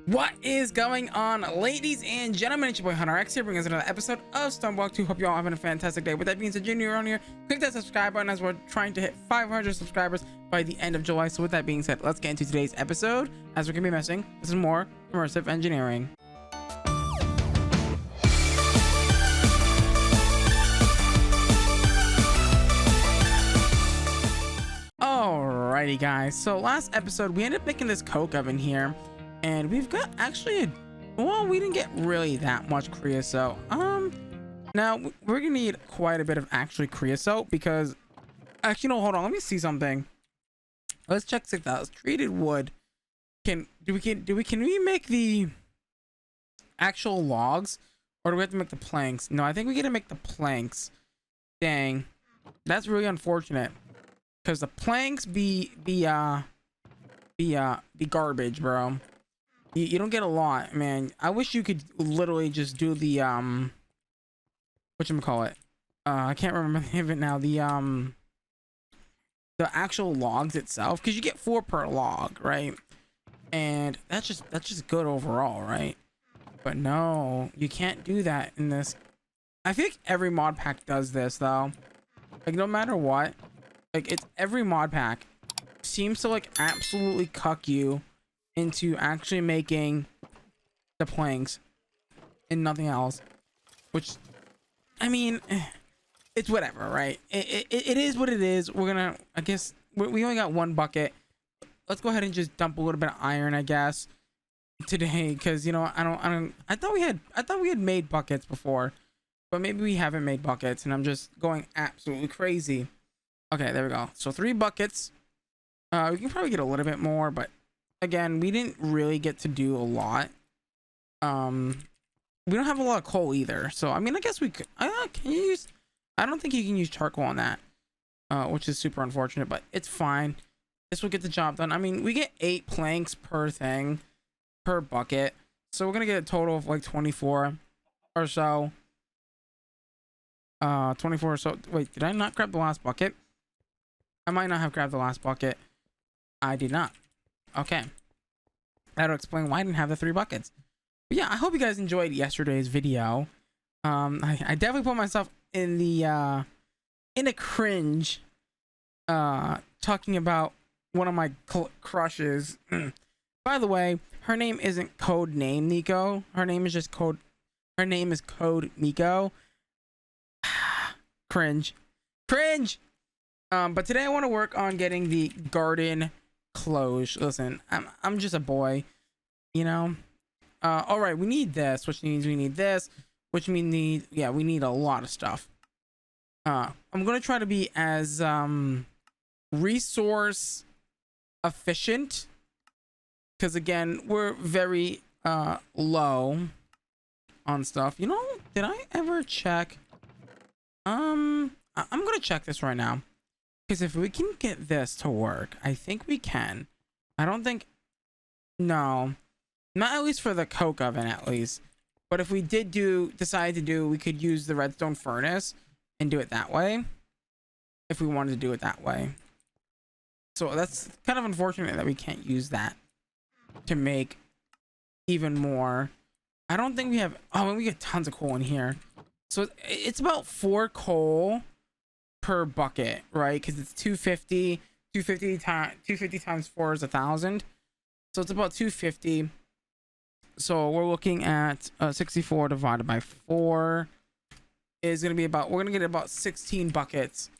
What is going on, ladies and gentlemen? It's your boy Hunterx here, bringing us another episode of Stoneblock 2. Hope you all having a fantastic day. With that being said, you're on here, click that subscribe button as we're trying to hit 500 subscribers by the end of July. So with that being said, let's get into today's episode as we're gonna be messing with some more immersive engineering. Alrighty guys, so last episode we ended up making this coke oven here, and we've got actually we didn't get really that much creosote. Now we're gonna need quite a bit of actually creosote because actually no, hold on, let me see something. Let's check 6,000 treated wood. Can we make the actual logs, or do we have to make the planks? No, I think we get to make the planks. Dang, that's really unfortunate because the planks be garbage, bro. You don't get a lot, man. I wish you could literally just do the whatchamacallit, I can't remember the name of it now, the actual logs itself, because you get 4 per log, right? And that's just good overall, right? But no, you can't do that in this. I think every mod pack does this though, like no matter what, like it's every mod pack seems to like absolutely cuck you into actually making the planks and nothing else, which I mean, it's whatever, right? It is what it is. We're gonna, I guess we only got 1 bucket. Let's go ahead and just dump a little bit of iron, I guess, today, because you know I thought we had made buckets before, but maybe we haven't made buckets and I'm just going absolutely crazy. Okay, there we go. So 3 buckets. We can probably get a little bit more, but again, we didn't really get to do a lot. We don't have a lot of coal either, so I mean, I guess we could. Can you use? I don't think you can use charcoal on that, which is super unfortunate, but it's fine. This will get the job done. I mean, we get 8 planks per thing, per bucket, so we're gonna get a total of like 24 or so. 24 or so. Wait, did I not grab the last bucket? I might not have grabbed the last bucket. I did not. Okay, that'll explain why I didn't have the 3 buckets. But yeah, I hope you guys enjoyed yesterday's video. I definitely put myself in the in a cringe talking about one of my crushes. By the way, her name isn't Code Name Nico. Her name is just Code. Her name is Code Nico. Cringe. But today I want to work on getting the garden cloche. Listen, I'm just a boy, you know. All right, we need this, which means we need this, which means we need a lot of stuff. I'm gonna try to be as resource efficient, because again, we're very low on stuff. You know, did I ever check? I'm gonna check this right now, because if we can get this to work, I think we can. I don't think, no, not at least for the coke oven at least, but if we did decide to do, we could use the redstone furnace and do it that way if we wanted to do it that way. So that's kind of unfortunate that we can't use that to make even more. I don't think we have, oh, we get tons of coal in here. So it's about 4 coal per bucket, right? Because it's 250 times 4 is 1,000, so it's about 250. So we're looking at 64 divided by 4 is gonna be about, we're gonna get about 16 buckets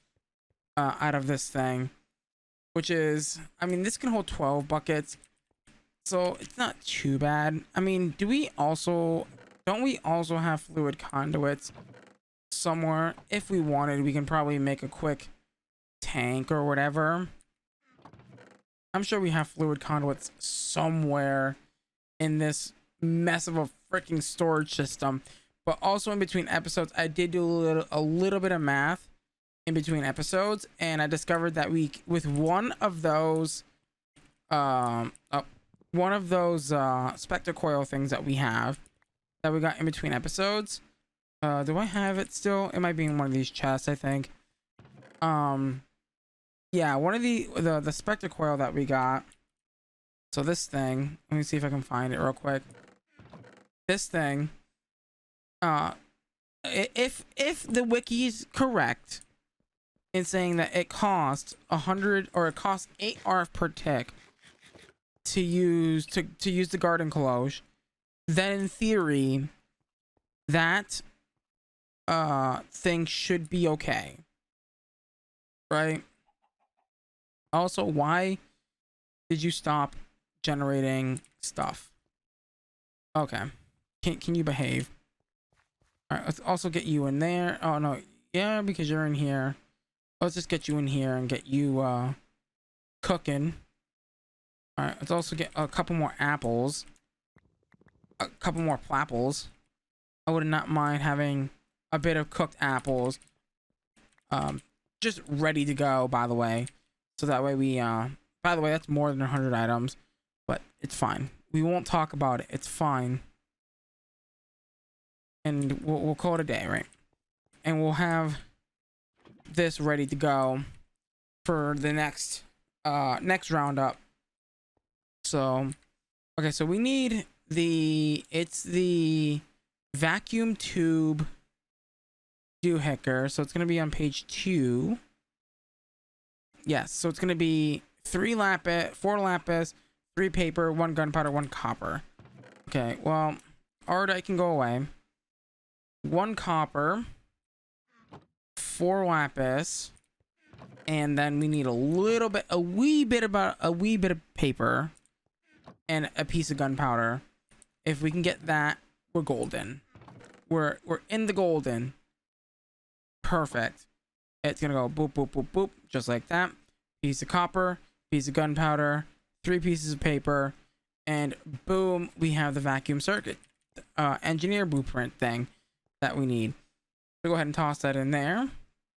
out of this thing, which is, I mean, this can hold 12 buckets, so it's not too bad. I mean, don't we also have fluid conduits somewhere? If we wanted, we can probably make a quick tank or whatever. I'm sure we have fluid conduits somewhere in this mess of a freaking storage system. But also in between episodes, I did do a little bit of math in between episodes, and I discovered that with one of those Spector Coil things that we got in between episodes. Do I have it still? It might be in one of these chests, I think. Yeah, one of the Spector Coil that we got So this thing, let me see if I can find it real quick. This thing, if the wiki's correct in saying that it costs 100 or it costs 8 RF per tick to use the garden cloche, then in theory that thing should be okay, right? Also, why did you stop generating stuff? Okay, can you behave? All right, let's also get you in there. Oh no, yeah, because you're in here. Let's just get you in here and get you cooking. All right, let's also get a couple more apples, a couple more plapples. I would not mind having a bit of cooked apples, just ready to go, by the way. So that way we by the way, that's more than 100 items, but it's fine. We won't talk about it. It's fine. And we'll call it a day, right? And we'll have this ready to go for the next roundup. So okay, so we need the vacuum tube doohicker. So it's gonna be on page 2. Yes, so it's gonna be 4 lapis, 3 paper, 1 gunpowder, 1 copper. Okay, well, Ardite can go away. 1 copper, 4 lapis, and then we need a wee bit of paper and a piece of gunpowder. If we can get that, we're golden. We're in the golden. Perfect. It's gonna go boop boop boop boop, just like that. Piece of copper, piece of gunpowder, 3 pieces of paper, and boom, we have the vacuum circuit engineer blueprint thing that we need. So go ahead and toss that in there.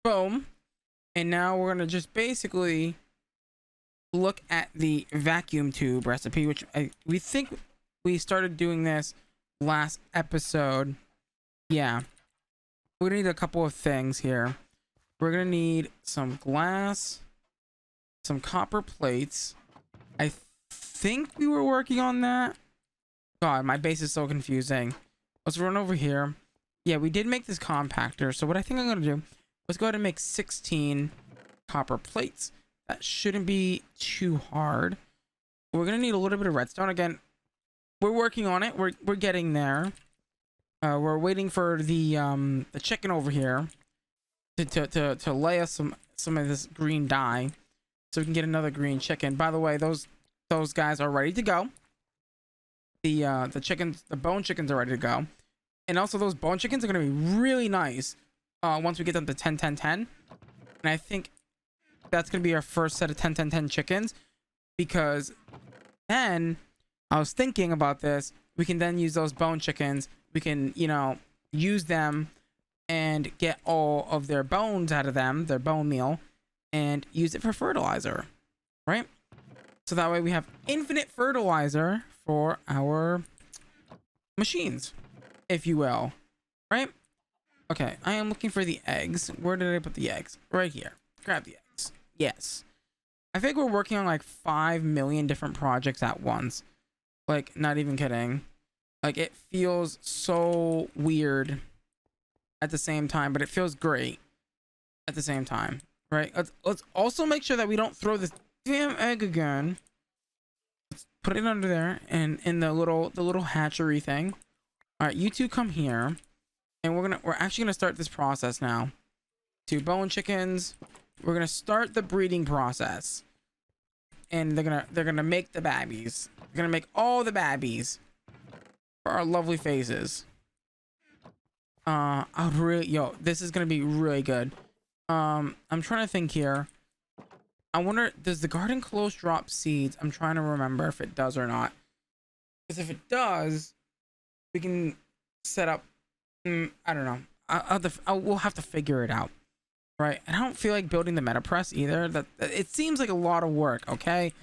Boom. And now we're gonna just basically look at the vacuum tube recipe, which we think we started doing this last episode. Yeah, we're gonna need a couple of things here. We're gonna need some glass, some copper plates. I think we were working on that. God, my base is so confusing. Let's run over here. Yeah, we did make this compactor. So what I think I'm gonna do, let's go ahead and make 16 copper plates. That shouldn't be too hard. We're gonna need a little bit of redstone. Again, we're working on it. We're getting there. We're waiting for the chicken over here to lay us some of this green dye, so we can get another green chicken. By the way, those guys are ready to go. The chickens, the bone chickens, are ready to go. And also those bone chickens are going to be really nice once we get them to 10 10 10. And I think that's going to be our first set of 10 10 10 chickens, because then I was thinking about this, we can then use those bone chickens, we can, you know, use them and get all of their bones out of them, their bone meal, and use it for fertilizer, right? So that way we have infinite fertilizer for our machines, if you will, right? Okay, I am looking for the eggs. Where did I put the eggs? Right here. Grab the eggs. Yes. I think we're working on like 5 million different projects at once. Like, not even kidding. Like, it feels so weird at the same time, but it feels great at the same time, right? Let's also make sure that we don't throw this damn egg again. Let's put it under there and in the little hatchery thing. All right, you two come here, and we're actually gonna start this process now. 2 bone chickens. We're gonna start the breeding process, and they're gonna make the babbies. They're gonna make all the babbies for our lovely faces. This is gonna be really good. I'm trying to think here. I wonder, does the garden close drop seeds? I'm trying to remember if it does or not. Because if it does, we can set up. I don't know. We'll have to figure it out, right? And I don't feel like building the meta press either. That it seems like a lot of work. Okay,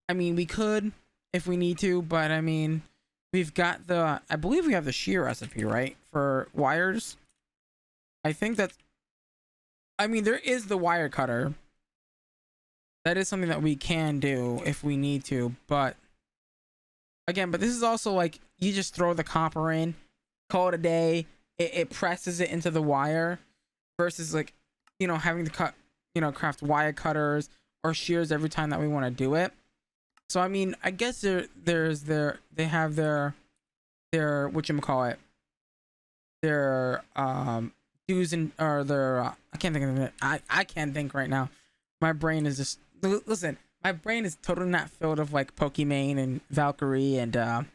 I mean, we could if we need to, but I mean, we've got I believe we have the shear recipe, right, for wires. I think that's. I mean, there is the wire cutter. That is something that we can do if we need to, but again, but this is also like you just throw the copper in, call it a day. It presses it into the wire versus like, you know, having to cut, you know, craft wire cutters or shears every time that we want to do it. So I mean, I guess they have their whatchamacallit, their do's and or their I can't think of it. I can't think right now. My brain is just listen. My brain is totally not filled of like Pokimane and Valkyrie and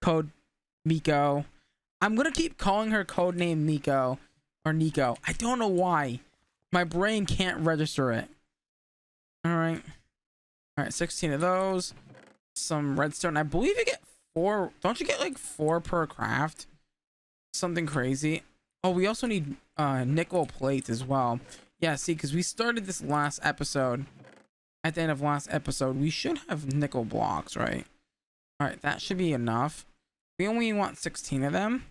Code Miko. I'm gonna keep calling her codename Miko or Nico. I don't know why. My brain can't register it. All right, 16 of those. Some redstone. I believe you get 4. Don't you get like 4 per craft? Something crazy. Oh, we also need nickel plates as well. Yeah, see, because we started this last episode. At the end of last episode, we should have nickel blocks, right? All right, that should be enough. We only want 16 of them.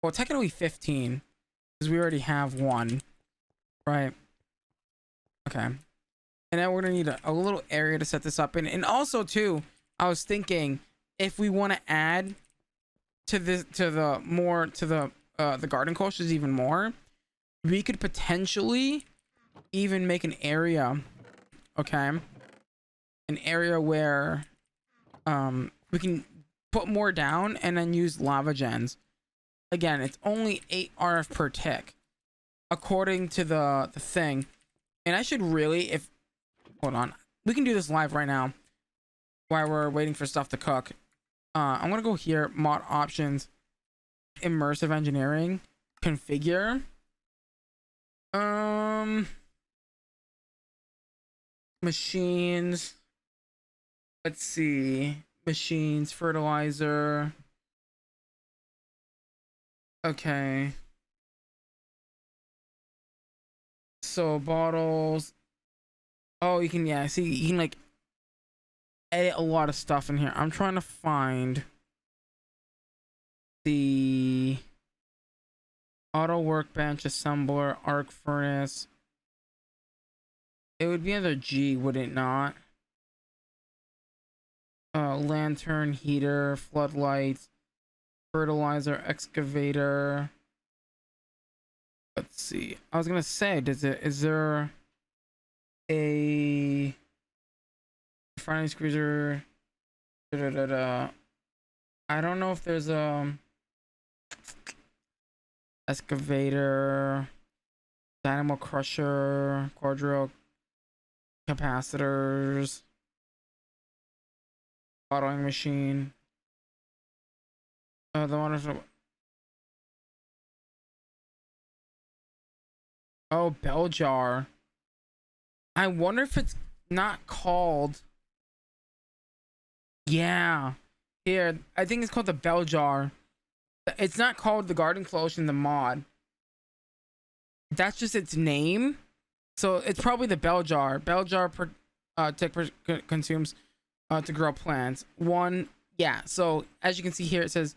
Well, technically 15, because we already have 1, right? Okay. And then we're gonna need a little area to set this up in. And also too, I was thinking if we want to add to this, to the garden cloches even more, we could potentially even make an area, okay? An area where we can put more down and then use lava gens. Again, it's only 8 RF per tick, according to the thing. And I should really, if hold on, we can do this live right now while we're waiting for stuff to cook. I'm gonna go here, mod options, immersive engineering, configure. Machines. Let's see. Machines, fertilizer. Okay. So bottles. Oh, you can, yeah, see, you can like edit a lot of stuff in here. I'm trying to find the auto workbench, assembler, arc furnace. It would be under G, would it not? Lantern, heater, floodlights, fertilizer, excavator. Let's see. I was gonna say, is there a refining squeezer? I don't know if there's a excavator, dynamo crusher, quadro capacitors, bottling machine. The one for, oh, bell jar. I wonder if it's not called. Yeah, here I think it's called the bell jar. It's not called the garden cloche in the mod. That's just its name. So it's probably the bell jar. Bell jar per tick consumes to grow plants. 1, yeah. So as you can see here, it says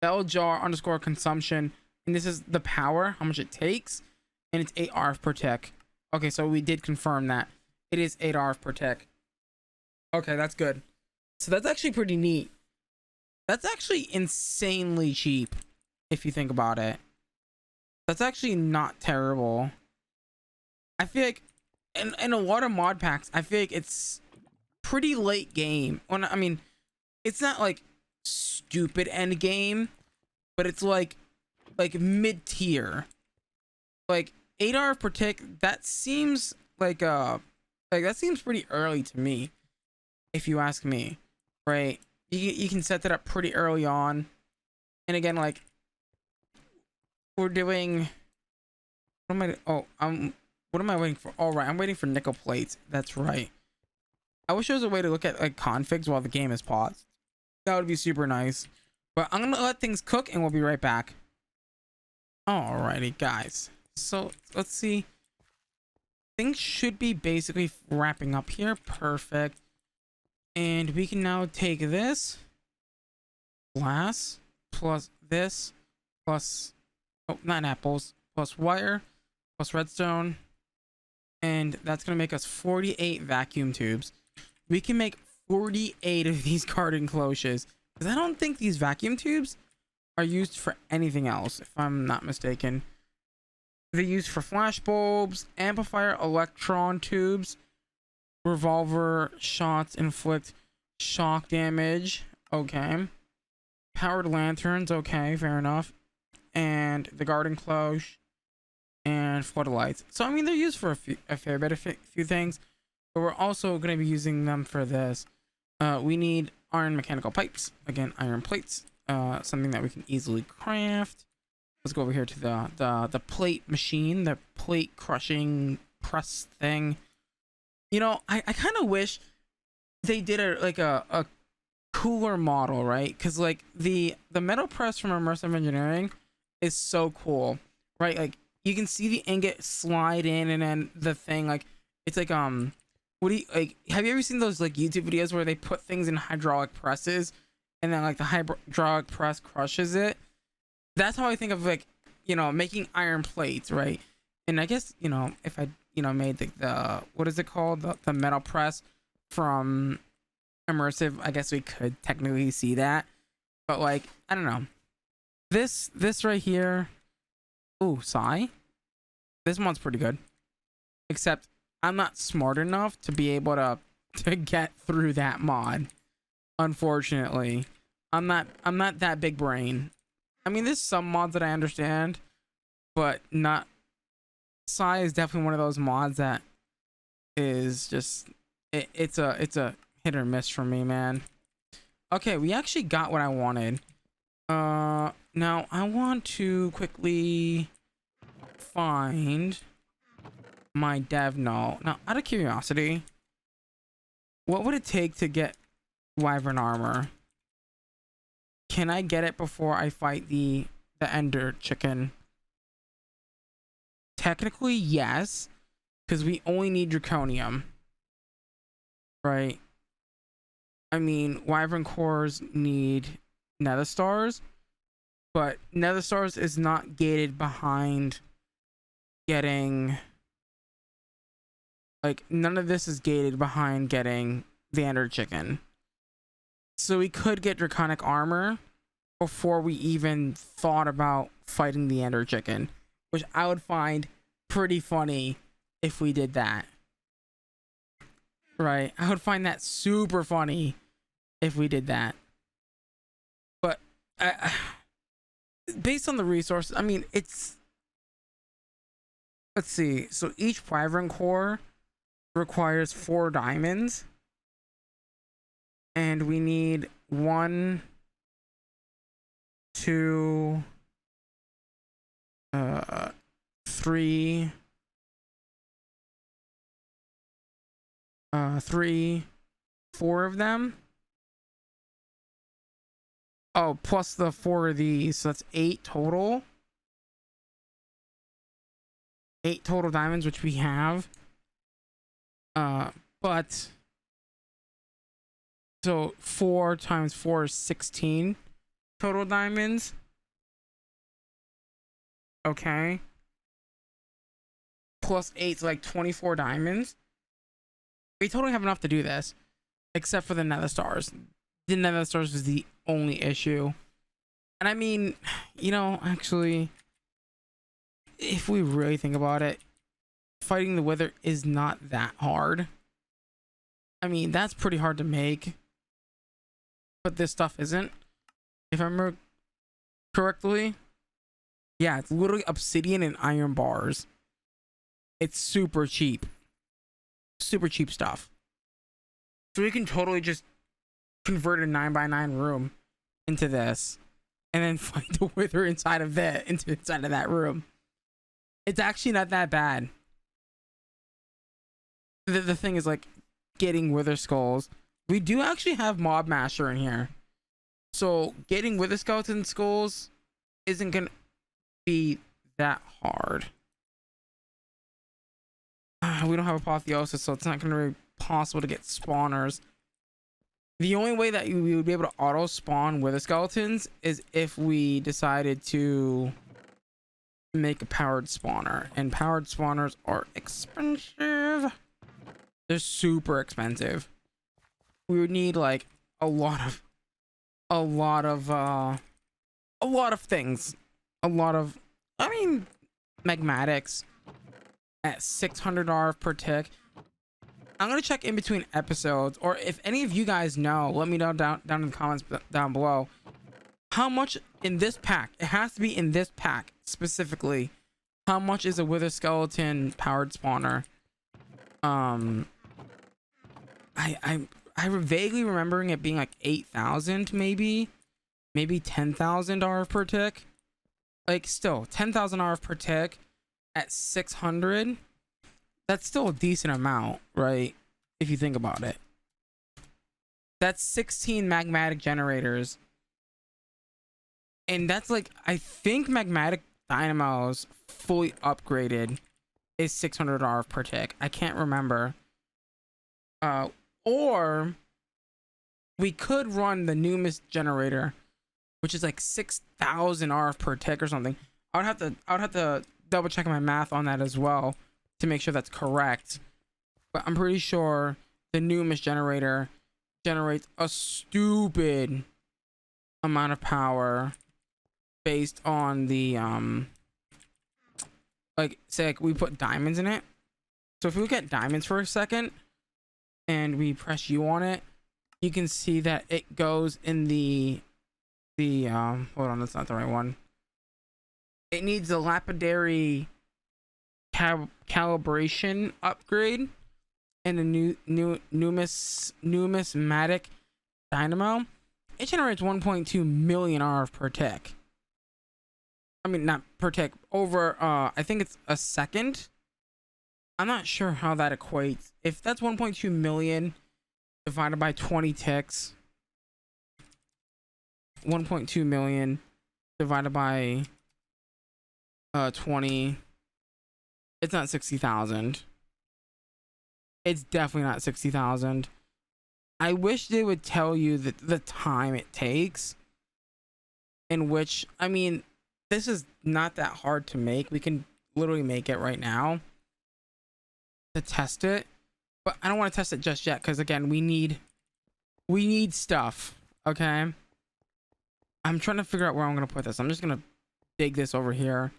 bell jar underscore consumption, and this is the power, how much it takes, and it's 8 RF per tick. Okay, so we did confirm that it is 8 RF per tick. Okay, that's good. So that's actually pretty neat. That's actually insanely cheap if you think about it. That's actually not terrible. I feel like in a lot of mod packs, I feel like it's pretty late game. When I mean, it's not like stupid end game, but it's like mid tier. Like 8 RF per tick, that seems like that seems pretty early to me, if you ask me. Right? You can set that up pretty early on. And again, like we're doing, what am I waiting for? All right, I'm waiting for nickel plates. That's right. I wish there was a way to look at like configs while the game is paused. That would be super nice. But I'm gonna let things cook and we'll be right back. Alrighty, guys. So let's see. Things should be basically wrapping up here. Perfect. And we can now take this glass plus this plus 9 apples plus wire plus redstone, and that's gonna make us 48 vacuum tubes. We can make 48 of these garden cloches, because I don't think these vacuum tubes are used for anything else, if I'm not mistaken. They're used for flash bulbs, amplifier electron tubes, revolver shots inflict shock damage. Okay. Powered lanterns. Okay, fair enough. And the garden cloche and floodlights. So I mean, they're used for a fair bit of few things, but we're also going to be using them for this. We need iron mechanical pipes. Again, iron plates. Something that we can easily craft. Let's go over here to the plate machine, the plate crushing press thing. You know, I kind of wish they did a cooler model, right? Because like the metal press from Immersive Engineering is so cool, right? Like you can see the ingot slide in, and then the thing, like it's like what do you like? Have you ever seen those like YouTube videos where they put things in hydraulic presses, and then like the hydraulic press crushes it? That's how I think of, like, you know, making iron plates, right? And I guess, you know, if I, you know, made the what is it called? The metal press from Immersive, I guess we could technically see that. But like, I don't know. This right here. Ooh, Psy. This one's pretty good. Except I'm not smart enough to be able to get through that mod. Unfortunately. I'm not that big brain. I mean, there's some mods that I understand, but not. Psy is definitely one of those mods that is just it's a hit or miss for me, man. Okay, we actually got what I wanted. Now I want to quickly find my dev null. Now, out of curiosity, what would it take to get Wyvern armor? Can I get it before I fight the Ender chicken? Technically, yes, because we only need draconium, right? I mean, Wyvern cores need nether stars, but nether stars is not gated behind getting, like, none of this is gated behind getting the Ender chicken. So we could get draconic armor before we even thought about fighting the Ender chicken, which I would find pretty funny if we did that. Right? I would find that super funny if we did that. But based on the resources, I mean, it's, let's see. So each Wyvern core requires 4 diamonds. And we need 1, 2, 3, 4 of them. Oh, plus the 4 of these, so that's 8 total. 8 total diamonds, which we have. But so 4 times 4 is 16 total diamonds. Okay. Plus 8 is like 24 diamonds. We totally have enough to do this, except for the nether stars. The nether stars is the only issue. And I mean, you know, actually, if we really think about it, fighting the wither is not that hard. I mean, that's pretty hard to make, but this stuff isn't, if I remember correctly. Yeah, it's literally obsidian and iron bars. It's super cheap. Super cheap stuff. So we can totally just convert a 9x9 room into this, and then fight the wither inside of that room. It's actually not that bad. The thing is, like, getting wither skulls. We do actually have Mob Masher in here, so getting wither skeleton skulls isn't gonna be that hard. We don't have apotheosis, so it's not gonna be possible to get spawners. The only way that we would be able to auto spawn wither skeletons is if we decided to make a powered spawner, and powered spawners are expensive. They're super expensive. we would need like a lot of a lot of things. A lot of, I mean, magmatics at 600 RF per tick. I'm gonna check in between episodes, or if any of you guys know, let me know down in the comments down below how much in this pack. It has to be in this pack specifically. How much is a wither skeleton powered spawner? I'm vaguely remembering it being like 8,000, maybe 10,000 RF per tick. Like, still 10,000 RF per tick at 600. That's still a decent amount, right? If you think about it, that's 16 magmatic generators, and that's like, I think magmatic dynamos fully upgraded is 600 RF per tick. I can't remember. Or we could run the Numis generator, which is like 6,000 RF per tick or something. I would have to double check my math on that as well to make sure that's correct. But I'm pretty sure the Numis generator generates a stupid amount of power based on the like, say like we put diamonds in it. So if we look at diamonds for a second and we press U on it, you can see that it goes in the hold on, that's not the right one. It needs a lapidary calibration upgrade and a numismatic dynamo. It generates 1.2 million RF per tick. I mean, not per tick, over I think it's a second. I'm not sure how that equates. If that's 1.2 million divided by 20 ticks, 1.2 million divided by 20, it's not 60,000. It's definitely not 60,000. I wish they would tell you that the time it takes, in which, I mean, this is not that hard to make. We can literally make it right now to test it, but I don't want to test it just yet because, again, we need stuff. Okay, I'm trying to figure out where I'm gonna put this. I'm just gonna dig this over here.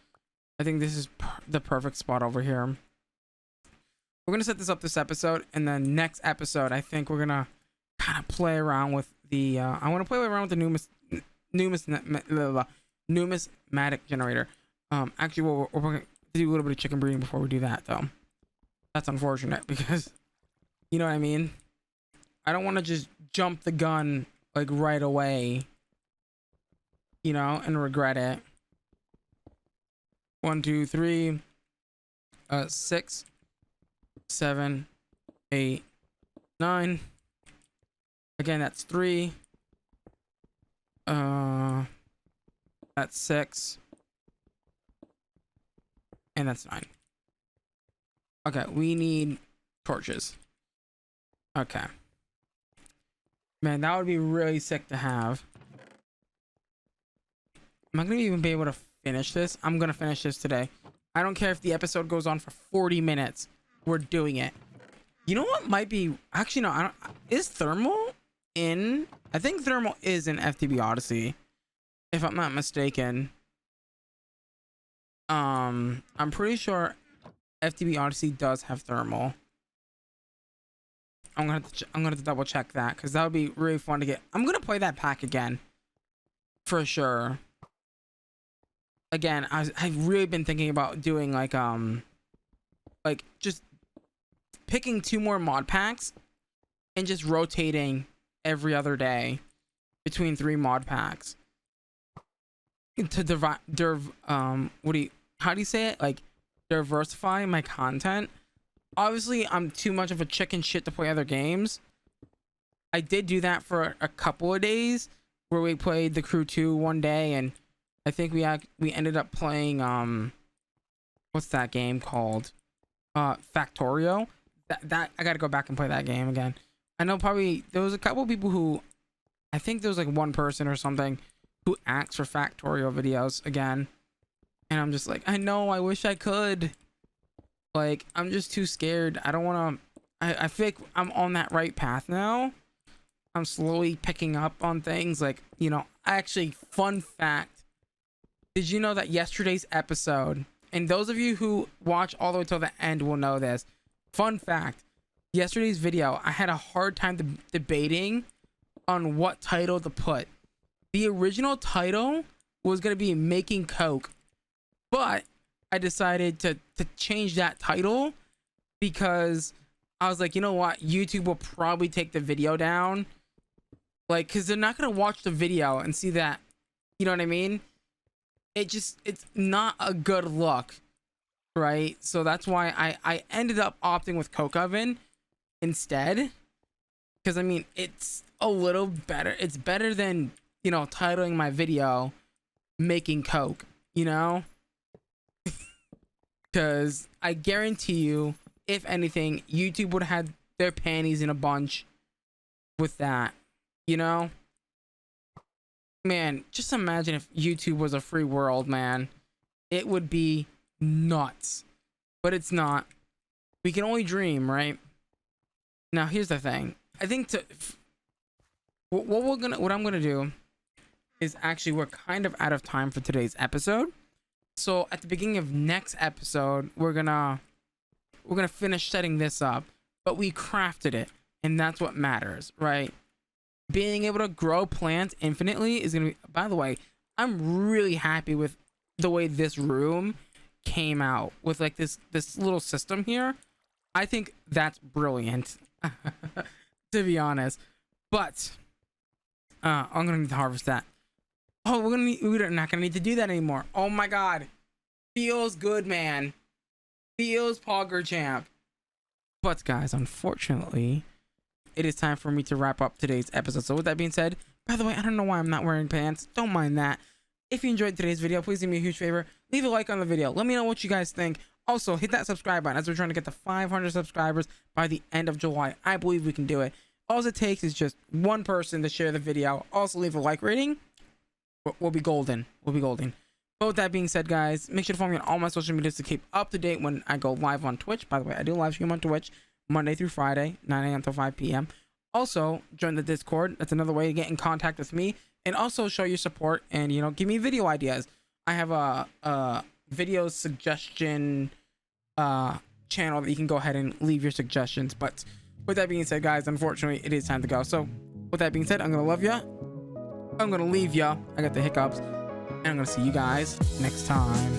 I think this is the perfect spot over here. We're gonna set this up this episode, and then next episode I think we're gonna kind of play around with the I want to play around with the numismatic generator. Actually, we're gonna do a little bit of chicken breeding before we do that, though. That's unfortunate because, you know what I mean, I don't want to just jump the gun like right away, you know, and regret it. 1 2 3 6 7 8 9. Again, that's 3. That's 6. And that's 9. Okay, we need torches. Okay. Man, that would be really sick to have. Am I gonna even be able to finish this? I'm gonna finish this today. I don't care if the episode goes on for 40 minutes. We're doing it. You know what might be, actually no, I don't, is thermal in, I think thermal is in FTB Odyssey, if I'm not mistaken. I'm pretty sure FTB Odyssey does have thermal. I'm gonna have to double check that because that would be really fun to get. I'm gonna play that pack again for sure. Again, I've really been thinking about doing like just picking 2 more mod packs and just rotating every other day between 3 mod packs to how do you say it, like diversify my content. Obviously I'm too much of a chicken shit to play other games. I did do that for a couple of days where we played the Crew 2 one day, and I think we ended up playing what's that game called, Factorio. That I gotta go back and play that game again. I know probably there was a couple of people who, I think there was like one person or something who asked for Factorio videos again, and I'm just like, I know, I wish I could. Like, I'm just too scared. I don't want to. I feel like I'm on that right path now, I'm slowly picking up on things. Like, you know, actually, fun fact. Did you know that yesterday's episode, and those of you who watch all the way till the end will know this. Fun fact. Yesterday's video, I had a hard time debating on what title to put. The original title was going to be Making Coke, but I decided to change that title because I was like, you know what? YouTube will probably take the video down. Like, because they're not going to watch the video and see that. You know what I mean? It's not a good look, right? So that's why I ended up opting with Coke Oven instead. Because, I mean, it's a little better. It's better than, you know, titling my video Making Coke, you know? Because I guarantee you, if anything, YouTube would have had their panties in a bunch with that, you know? Man, just imagine if YouTube was a free world, man. It would be nuts. But it's not. We can only dream, right? Now, here's the thing. I think what I'm gonna do is actually, we're kind of out of time for today's episode. So at the beginning of next episode, we're gonna finish setting this up, but we crafted it, and that's what matters, right? Being able to grow plants infinitely is gonna be. By the way, I'm really happy with the way this room came out with like this little system here. I think that's brilliant, to be honest. But I'm gonna need to harvest that. Oh, we're not gonna need to do that anymore. Oh my god, feels good, man. Feels Pogger Champ. But guys, unfortunately, it is time for me to wrap up today's episode. So with that being said, by the way, I don't know why I'm not wearing pants. Don't mind that. If you enjoyed today's video, please do me a huge favor. Leave a like on the video. Let me know what you guys think. Also, hit that subscribe button as we're trying to get to 500 subscribers by the end of July. I believe we can do it. All it takes is just one person to share the video. Also, leave a like rating. We'll be golden. We'll be golden. But with that being said, guys, make sure to follow me on all my social medias to keep up to date when I go live on Twitch. By the way, I do live stream on Twitch Monday through Friday, 9 a.m. till 5 p.m. Also, join the Discord. That's another way to get in contact with me and also show your support and, you know, give me video ideas. I have a video suggestion channel that you can go ahead and leave your suggestions. But with that being said, guys, unfortunately, it is time to go. So with that being said, I'm going to love ya. I'm going to leave ya. I got the hiccups. And I'm going to see you guys next time.